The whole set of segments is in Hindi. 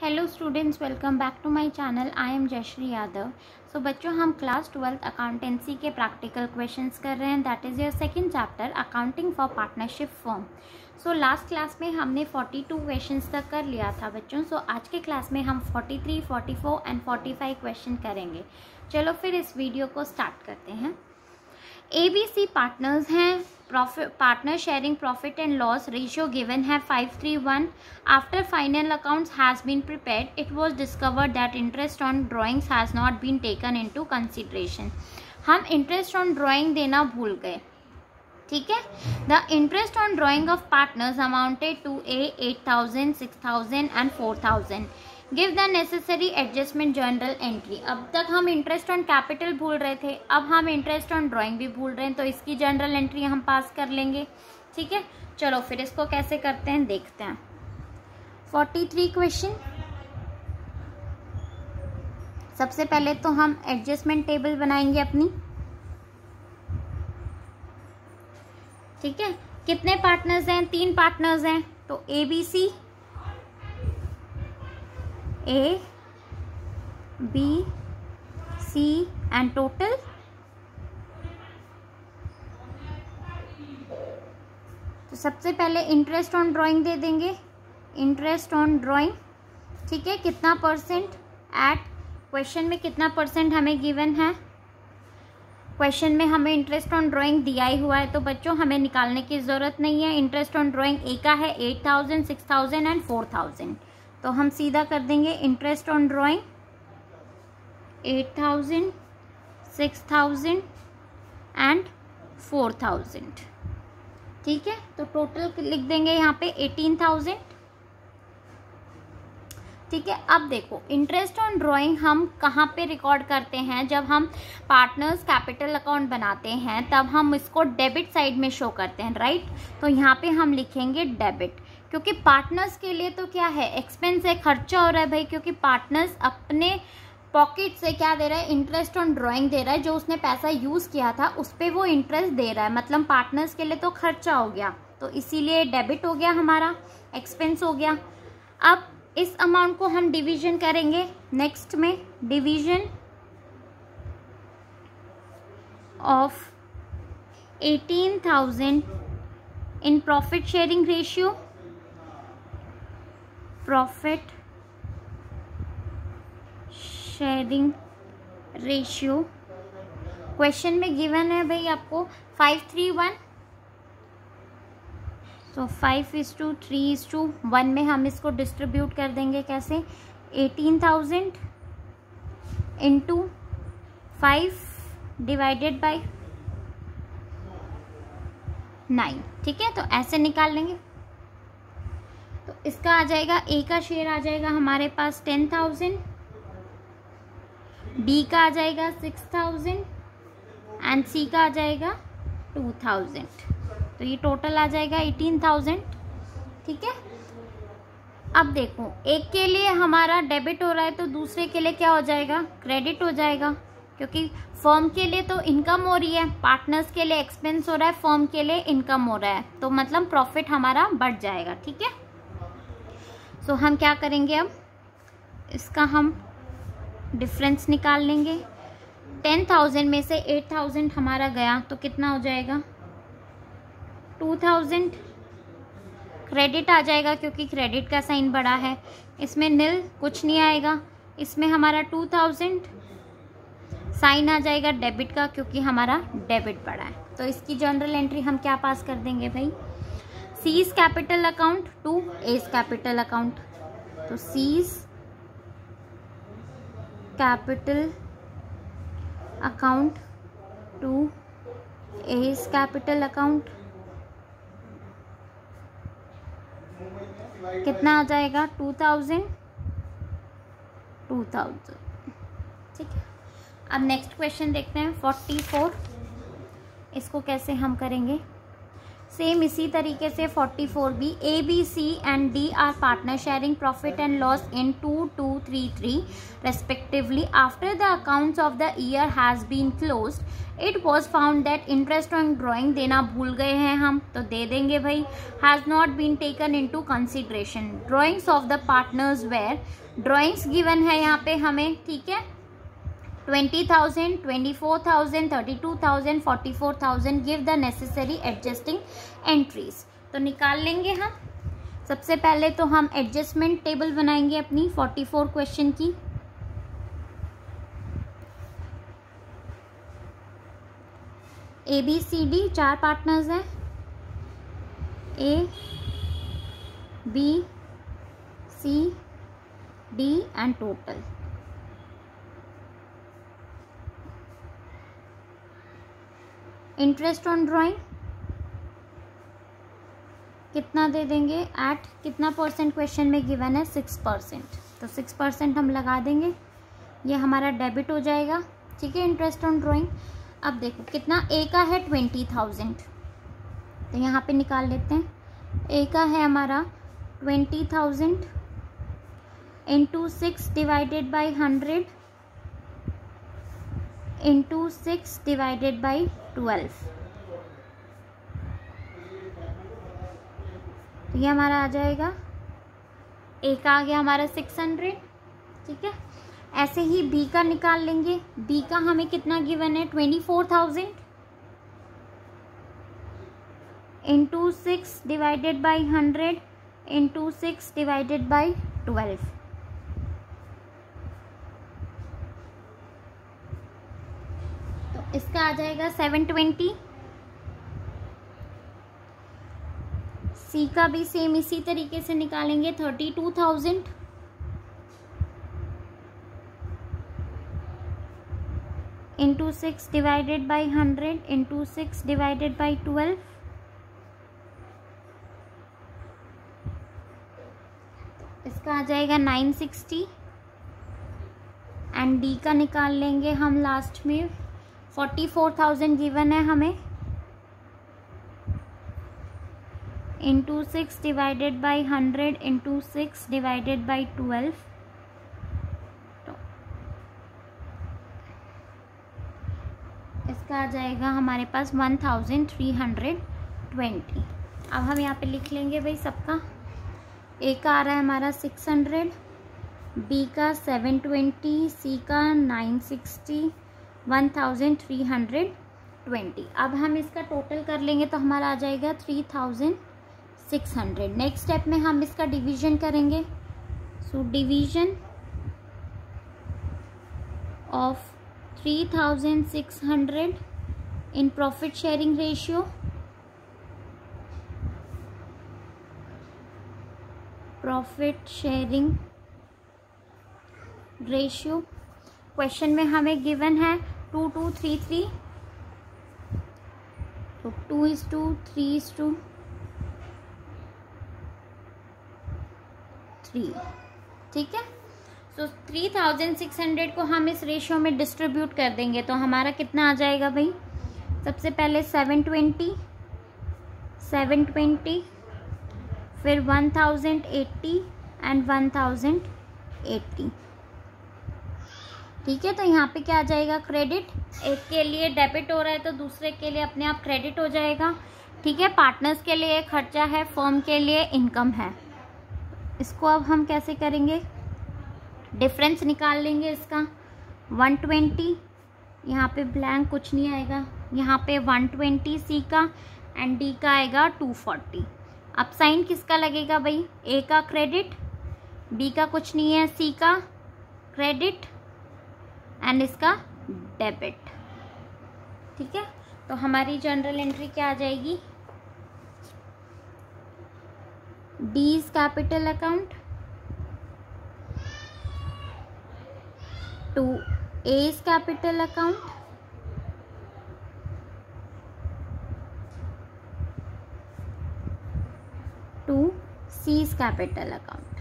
Hello students, welcome back to my channel. I am Jayshree Yadav. So बच्चों, हम क्लास 12th अकाउंटेंसी के प्रैक्टिकल क्वेश्चंस कर रहे हैं। That is your second chapter, accounting for partnership firm. So last class में हमने 42 क्वेश्चंस तक कर लिया था बच्चों। सो आज के क्लास में हम 43, 44 एंड 45 क्वेश्चन करेंगे। चलो फिर इस वीडियो को स्टार्ट करते हैं। ABC पार्टनर्स हैं, partner sharing profit and loss ratio given है 5:3:1। After final accounts has been prepared, it was discovered that interest on drawings has not been taken into consideration. हम इंटरेस्ट ऑन ड्राइंग देना भूल गए, ठीक है। The interest on drawing of partners amounted to 8,000, 6,000 and 4,000। Give the necessary adjustment journal entry. अब तक हम इंटरेस्ट ऑन कैपिटल भूल रहे थे, अब हम इंटरेस्ट ऑन ड्राइंग भी भूल रहे हैं, तो इसकी जर्नल एंट्री हम पास कर लेंगे, ठीक है। चलो फिर इसको कैसे करते हैं देखते हैं। 43 क्वेश्चन। सबसे पहले तो हम एडजस्टमेंट टेबल बनाएंगे अपनी, ठीक है। कितने पार्टनर्स हैं? 3 पार्टनर्स हैं, तो ABC, A, B, C and total. तो सबसे पहले इंटरेस्ट ऑन ड्राइंग दे देंगे, इंटरेस्ट ऑन ड्राइंग, ठीक है। कितना परसेंट? एट क्वेश्चन में कितना परसेंट हमें गिवन है? क्वेश्चन में हमें इंटरेस्ट ऑन ड्राइंग दिया ही हुआ है, तो बच्चों हमें निकालने की ज़रूरत नहीं है। इंटरेस्ट ऑन ड्राइंग ए का है 8,000, 6,000 एंड 4,000। तो हम सीधा कर देंगे इंटरेस्ट ऑन ड्राइंग 8,000, 6,000 एंड 4,000, ठीक है। तो टोटल लिख देंगे यहाँ पे 18,000, ठीक है। अब देखो, इंटरेस्ट ऑन ड्राइंग हम कहाँ पे रिकॉर्ड करते हैं? जब हम पार्टनर्स कैपिटल अकाउंट बनाते हैं तब हम इसको डेबिट साइड में शो करते हैं, राइट। तो यहाँ पे हम लिखेंगे डेबिट, क्योंकि पार्टनर्स के लिए तो क्या है, एक्सपेंस है, खर्चा हो रहा है भाई, क्योंकि पार्टनर्स अपने पॉकेट से क्या दे रहा है, इंटरेस्ट ऑन ड्राइंग दे रहा है। जो उसने पैसा यूज़ किया था उस पर वो इंटरेस्ट दे रहा है, मतलब पार्टनर्स के लिए तो खर्चा हो गया, तो इसीलिए डेबिट हो गया, हमारा एक्सपेंस हो गया। अब इस अमाउंट को हम डिवीजन करेंगे नेक्स्ट में, division of 18,000 in profit sharing ratio, profit sharing ratio. Question में गिवन है भाई आपको 5:3:1, तो 5:3:1 में हम इसको डिस्ट्रीब्यूट कर देंगे कैसे? 18,000 इंटू 5 डिवाइडेड बाय 9, ठीक है। तो ऐसे निकाल लेंगे। तो इसका आ जाएगा, ए का शेयर आ जाएगा हमारे पास 10,000, बी का आ जाएगा 6,000 एंड सी का आ जाएगा 2,000। तो ये टोटल आ जाएगा 18,000, ठीक है। अब देखो, एक के लिए हमारा डेबिट हो रहा है तो दूसरे के लिए क्या हो जाएगा? क्रेडिट हो जाएगा, क्योंकि फर्म के लिए तो इनकम हो रही है, पार्टनर्स के लिए एक्सपेंस हो रहा है, फर्म के लिए इनकम हो रहा है, तो मतलब प्रॉफिट हमारा बढ़ जाएगा, ठीक है। सो हम क्या करेंगे, अब इसका हम डिफरेंस निकाल लेंगे। 10,000 में से 8,000 हमारा गया तो कितना हो जाएगा? 2,000। क्रेडिट आ जाएगा क्योंकि क्रेडिट का साइन बड़ा है, इसमें नील कुछ नहीं आएगा, इसमें हमारा 2,000 साइन आ जाएगा डेबिट का क्योंकि हमारा डेबिट बड़ा है। तो इसकी जर्नल एंट्री हम क्या पास कर देंगे भाई? C's capital account to A's capital account. तो C's capital account to A's capital account, कितना आ जाएगा? 2,000, ठीक है। अब नेक्स्ट क्वेश्चन देखते हैं 44। इसको कैसे हम करेंगे? सेम इसी तरीके से 44 भी, A, B, C and D are partner sharing profit and loss in 2, 2, 3, 3 respectively. After the accounts of the year has been closed, it was found that interest on drawing देना भूल गए हैं हम, तो दे देंगे भाई। Has not been taken into consideration. Drawings of the partners were drawings given है यहाँ पे हमें, ठीक है, 20,000, 24,000, 32,000, 44,000. Give the necessary adjusting entries. तो निकाल लेंगे हम. सबसे पहले तो हम एडजस्टमेंट टेबल बनाएंगे अपनी 44 क्वेश्चन की. ABCD 4 पार्टनर्स हैं, A, B, C, D and total. Interest on drawing कितना दे देंगे, एट कितना परसेंट क्वेश्चन में गिवन है, 6%. तो 6% हम लगा देंगे, ये हमारा डेबिट हो जाएगा, ठीक है, इंटरेस्ट ऑन ड्राइंग. अब देखो कितना, ए का है 20,000, तो यहाँ पे निकाल लेते हैं. ए का है हमारा 20,000 into 6 divided by 100 into 6 divided by 12. तो ये हमारा आ जाएगा, ए का आ गया हमारा 600, ठीक है. ऐसे ही बी का निकाल लेंगे. बी का हमें कितना गिवन है, 24,000 into 6 divided by 100 into 6 divided by 12. तो इसका आ जाएगा 720. सी का भी सेम इसी तरीके से निकालेंगे, 32,000 into 6 divided by 100 into 6 divided by 12. इसका आ जाएगा 960. एंड डी का निकाल लेंगे हम लास्ट में. 44,000 गिवन है हमें, into 6 divided by 100 into 6 divided by 12. तो इसका आ जाएगा हमारे पास 1,320. अब हम यहाँ पे लिख लेंगे भाई सबका. ए का आ रहा है हमारा 600, बी का 720, सी का 960, 1,320. अब हम इसका टोटल कर लेंगे तो हमारा आ जाएगा 3,600. नेक्स्ट स्टेप में हम इसका डिवीजन करेंगे. So division of 3,600 in profit sharing ratio. Profit sharing ratio question में हमें गिवन है 2:233. तो 2:3:3, ठीक है. सो 3,600 को हम इस रेशियो में डिस्ट्रीब्यूट कर देंगे तो हमारा कितना आ जाएगा भाई. सबसे पहले 720, फिर 1,080 एंड 1,080, ठीक है. तो यहाँ पे क्या आ जाएगा, क्रेडिट. एक के लिए डेबिट हो रहा है तो दूसरे के लिए अपने आप क्रेडिट हो जाएगा, ठीक है. पार्टनर्स के लिए खर्चा है, फर्म के लिए इनकम है. इसको अब हम कैसे करेंगे, डिफरेंस निकाल लेंगे इसका. 120, यहाँ पे ब्लैंक कुछ नहीं आएगा, यहाँ पे 120 सी का एंड डी का आएगा 240. अब साइन किसका लगेगा भाई, ए का क्रेडिट, बी का कुछ नहीं है, सी का क्रेडिट एंड इसका डेबिट, ठीक है. तो हमारी जनरल एंट्री क्या आ जाएगी, D's capital account to A's capital account to C's capital account.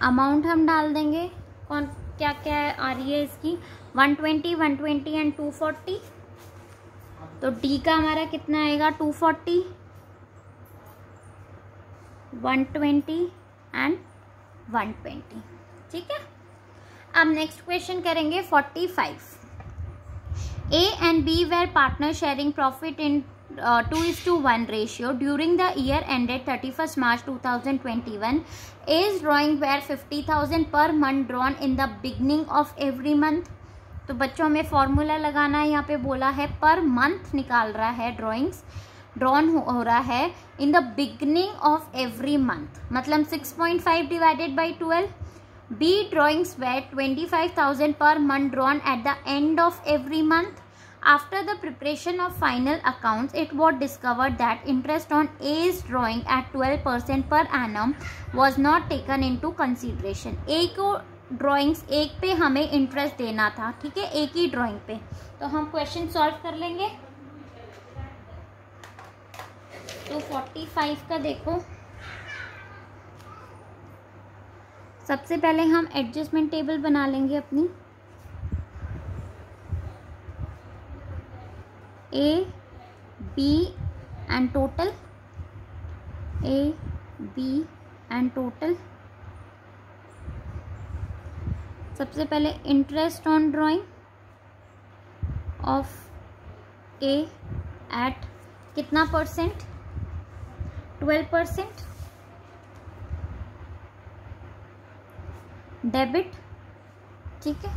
Amount हम डाल देंगे, कौन क्या क्या आ रही है इसकी, 120, 120 एंड 240. तो डी का हमारा कितना आएगा, 240, 120 एंड 120, ठीक है. अब नेक्स्ट क्वेश्चन करेंगे 45. A and B were partner sharing profit in 2:1 ratio during the year ended 31st March 2021. Ace drawing were 50,000 per month drawn in the beginning of every month. तो बच्चों में फॉर्मूला लगाना है, यहाँ पे बोला है पर मंथ निकाल रहा है, ड्राइंग्स ड्रॉन हो रहा है in the beginning of every month, मतलब 6.5 divided by 12. B drawings were 25,000 per month drawn at the end of every month. After the preparation of final accounts, it was discovered that interest on A's drawing at 12% per annum was not taken into consideration. A को ड्राइंग्स एक पे हमें इंटरेस्ट देना था, ठीक है, एक ही ड्राइंग पे. तो हम क्वेश्चन सॉल्व कर लेंगे. तो 45 का देखो, सबसे पहले हम एडजस्टमेंट टेबल बना लेंगे अपनी. A, B and total. A, B and total. सबसे पहले interest on drawing of A at कितना परसेंट, 12%. डेबिट, ठीक है.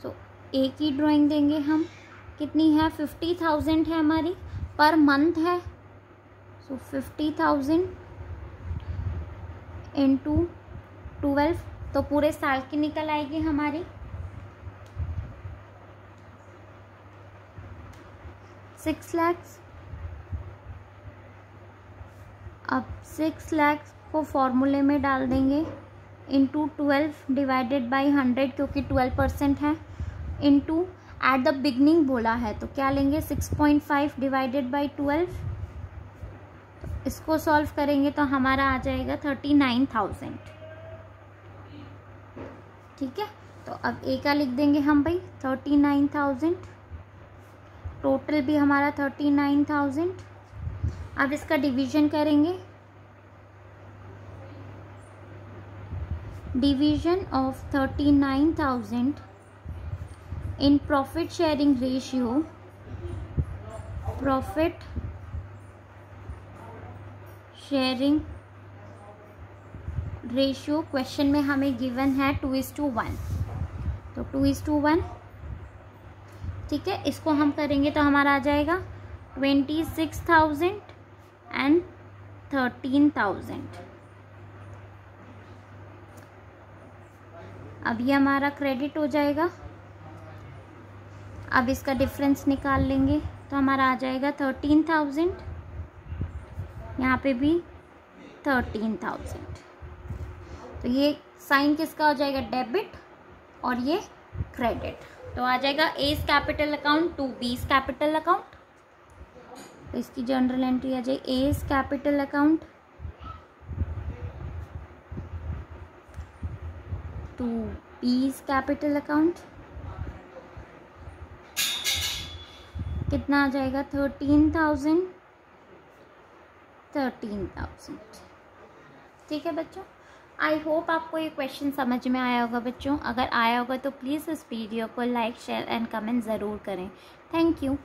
सो A की ड्राइंग देंगे हम, कितनी है, 50,000 है हमारी, पर मंथ है. सो 50,000 इंटू 12, तो पूरे साल की निकल आएगी हमारी 6 लाख. अब 6 लाख को फॉर्मूले में डाल देंगे इंटू 12 डिवाइडेड बाई 100, क्योंकि 12% है, इंटू एट द बिगनिंग बोला है, तो क्या लेंगे 6.5 डिवाइडेड बाई 12. इसको सॉल्व करेंगे तो हमारा आ जाएगा 39,000, ठीक है. तो अब ए का लिख देंगे हम भाई 39,000, टोटल भी हमारा 39,000. अब इसका डिवीजन करेंगे, division of 39,000 in profit sharing ratio. Profit sharing ratio question में हमें गिवन है 2:1, तो 2:1, ठीक है. इसको हम करेंगे तो हमारा आ जाएगा 26,000 and 13,000. अब ये हमारा क्रेडिट हो जाएगा. अब इसका डिफरेंस निकाल लेंगे तो हमारा आ जाएगा 13,000, यहाँ पे भी 13,000. तो ये साइन किसका हो जाएगा, डेबिट, और ये क्रेडिट. तो आ जाएगा A's capital account to B's capital account. तो इसकी जर्नल एंट्री आ जाएगी A's capital account to B's capital account. कितना आ जाएगा 13,000, ठीक है बच्चों. आई होप आपको ये क्वेश्चन समझ में आया होगा बच्चों. अगर आया होगा तो प्लीज़ इस वीडियो को लाइक, शेयर एंड कमेंट ज़रूर करें. Thank you.